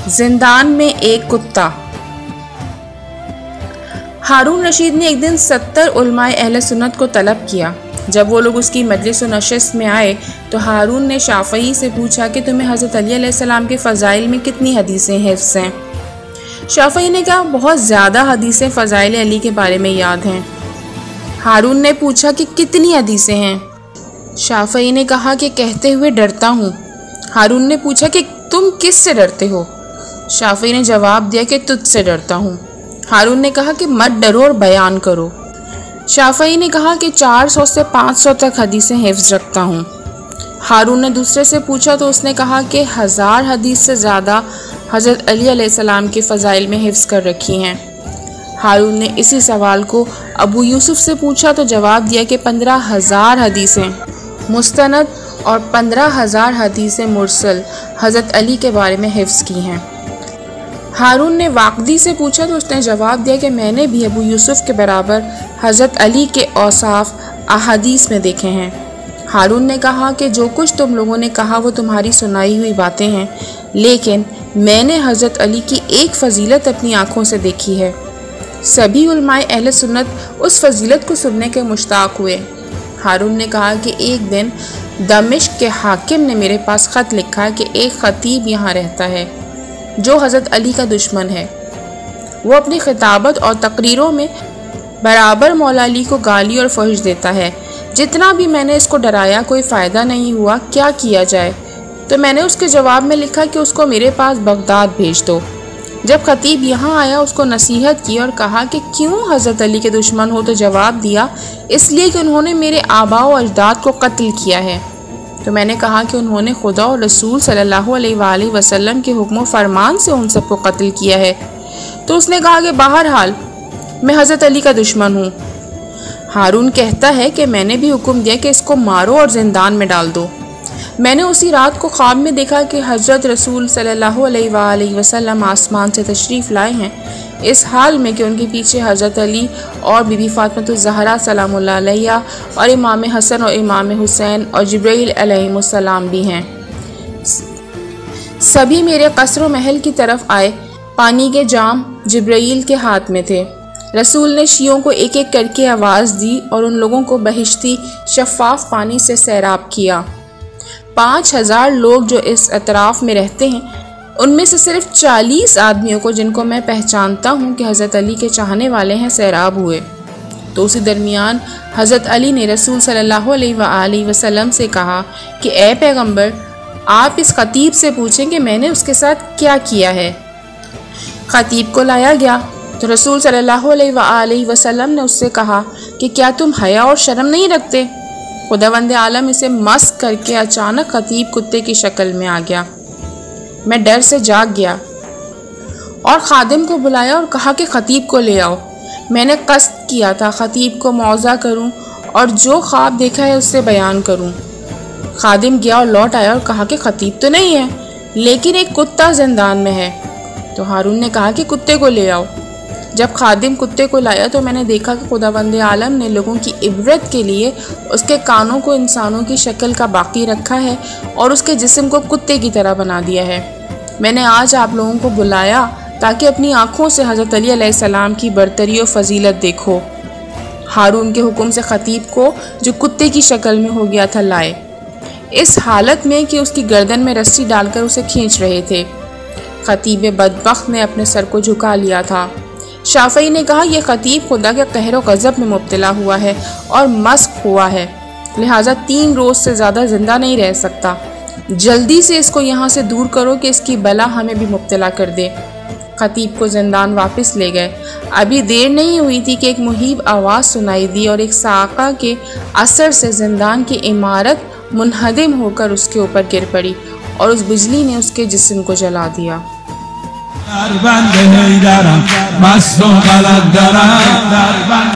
زندان میں ایک کتا۔ ہارون رشید نے ایک دن 70 علماء اہل سنت کو طلب کیا۔ جب وہ لوگ اس کی مجلس و نشست میں آئے تو ہارون نے شافعی سے پوچھا کہ تمہیں حضرت علی علیہ السلام کے فضائل میں کتنی حدیثیں حفظ ہیں؟ شافعی نے کہا بہت زیادہ حدیثیں فضائل علی کے بارے میں یاد ہیں۔ ہارون نے پوچھا کہ کتنی حدیثیں ہیں؟ شافعی نے کہا کہ کہتے ہوئے ڈرتا ہوں۔ ہارون نے پوچھا کہ تم کس سے ڈرتے ہو؟ شافعی نے جواب دیا کہ تجھ سے ڈرتا ہوں۔ ہارون نے کہا کہ مت ڈرو اور بیان کرو۔ شافعی نے کہا کہ 400 سے 500 تک حدیثیں حفظ رکھتا ہوں۔ ہارون نے دوسرے سے پوچھا تو اس نے کہا کہ 1000 حدیث سے زیادہ حضرت علی علیہ السلام کے فضائل میں حفظ کر رکھی ہیں۔ ہارون نے اسی سوال کو ابو یوسف سے پوچھا تو جواب دیا کہ 15000 حدیثیں مستند اور 15000 حدیثیں مرسل حضرت علی کے بارے میں حفظ کی ہیں۔ ہارون نے واقدی سے پوچھا تو اس نے جواب دیا کہ میں نے بھی ابو یوسف کے برابر حضرت علی کے اوصاف احادیث میں دیکھے ہیں۔ ہارون نے کہا کہ جو کچھ تم لوگوں نے کہا وہ تمہاری سنائی ہوئی باتیں ہیں، لیکن میں نے حضرت علی کی ایک فضیلت اپنی آنکھوں سے دیکھی ہے۔ سبھی علماء اہل سنت اس فضیلت کو سننے کے مشتاق ہوئے۔ ہارون نے کہا کہ ایک دن دمشق کے حاکم نے میرے پاس خط لکھا کہ ایک خطیب یہاں رہتا ہے جو حضرت علی کا دشمن ہے۔ وہ اپنی خطابت اور تقریروں میں برابر مولا علی کو گالی اور فحش دیتا ہے۔ جتنا بھی میں نے اس کو ڈرایا کوئی فائدہ نہیں ہوا، کیا کیا جائے؟ تو میں نے اس کے جواب میں لکھا کہ اس کو میرے پاس بغداد بھیج دو۔ جب خطیب یہاں آیا اس کو نصیحت کی اور کہا کہ کیوں حضرت علی کے دشمن ہو، تو جواب دیا اس لیے کہ انہوں نے میرے آباء و اجداد کو قتل کیا ہے۔ تو میں نے کہا کہ انہوں نے خدا اور رسول صلی اللہ علیہ وآلہ وسلم کے حکم و فرمان سے ان سب کو قتل کیا ہے۔ تو اس نے کہا کہ بہرحال میں حضرت علی کا دشمن ہوں۔ ہارون کہتا ہے کہ میں نے بھی حکم دیا کہ اس کو مارو اور زندان میں ڈال دو۔ میں نے اسی رات کو خواب میں دیکھا کہ حضرت رسول صلی اللہ علیہ وآلہ وسلم آسمان سے تشریف لائے ہیں، اس حال میں کہ ان کے پیچھے حضرت علی اور بی بی فاطمہ الزہرا سلام اللہ علیہا اور امام حسن اور امام حسین اور جبرائیل علیہ السلام بھی ہیں۔ سبھی میرے قصر و محل کی طرف آئے۔ پانی کے جام جبرائیل کے ہاتھ میں تھے۔ رسول نے شیعوں کو ایک ایک کر کے آواز دی اور ان لوگوں کو بہشتی شفاف پانی سے سیراب کیا۔ 5000 لوگ جو اس اطراف میں رہتے ہیں، ان میں سے صرف 40 آدمیوں کو جن کو میں پہچانتا ہوں کہ حضرت علی کے چاہنے والے ہیں سیراب ہوئے۔ تو اسی درمیان حضرت علی نے رسول صلی اللہ علیہ وآلہ وسلم سے کہا کہ اے پیغمبر، آپ اس خطیب سے پوچھیں کہ میں نے اس کے ساتھ کیا کیا ہے۔ خطیب کو لایا گیا تو رسول صلی اللہ علیہ وآلہ وسلم نے اس سے کہا کہ کیا تم حیا اور شرم نہیں رکھتے؟ خداوند عالم اسے مسخ کر کے اچانک خطیب کتے کی شکل میں آ گیا۔ میں ڈر سے جاگ گیا اور خادم کو بلایا اور کہا کہ خطیب کو لے آؤ۔ میں نے قصد کیا تھا خطیب کو موعظہ کروں اور جو خواب دیکھا ہے اس سے بیان کروں۔ خادم گیا اور لوٹ آیا اور کہا کہ خطیب تو نہیں ہے، لیکن ایک کتا زندان میں ہے۔ تو ہارون نے کہا کہ کتے کو لے آؤ۔ جب خادم کتے کو لایا تو میں نے دیکھا کہ خداوند عالم نے لوگوں کی عبرت کے لیے اس کے کانوں کو انسانوں کی شکل کا باقی رکھا ہے اور اس کے جسم کو کتے کی طرح بنا دیا ہے۔ میں نے آج آپ لوگوں کو بلایا تاکہ اپنی آنکھوں سے حضرت علی علیہ السلام کی برتری و فضیلت دیکھو۔ ہارون کے حکم سے خطیب کو جو کتے کی شکل میں ہو گیا تھا لائے، اس حالت میں کہ اس کی گردن میں رسی ڈال کر اسے کھینچ رہے تھے۔ خطیب بدبخت نے اپنے سر کو جھکا لیا تھا۔ شافعی نے کہا یہ خطیب خدا کے قہر و غضب میں مبتلا ہوا ہے اور مسخ ہوا ہے، لہٰذا 3 روز سے زیادہ زندہ نہیں رہ سکتا۔ جلدی سے اس کو یہاں سے دور کرو کہ اس کی بلا ہمیں بھی مبتلا کر دے۔ خطیب کو زندان واپس لے گئے۔ ابھی دیر نہیں ہوئی تھی کہ ایک مہیب آواز سنائی دی اور ایک صاعقہ کے اثر سے زندان کی عمارت منہدم ہو کر اس کے اوپر گر پڑی اور اس بجلی نے اس کے جسم کو جلا دیا۔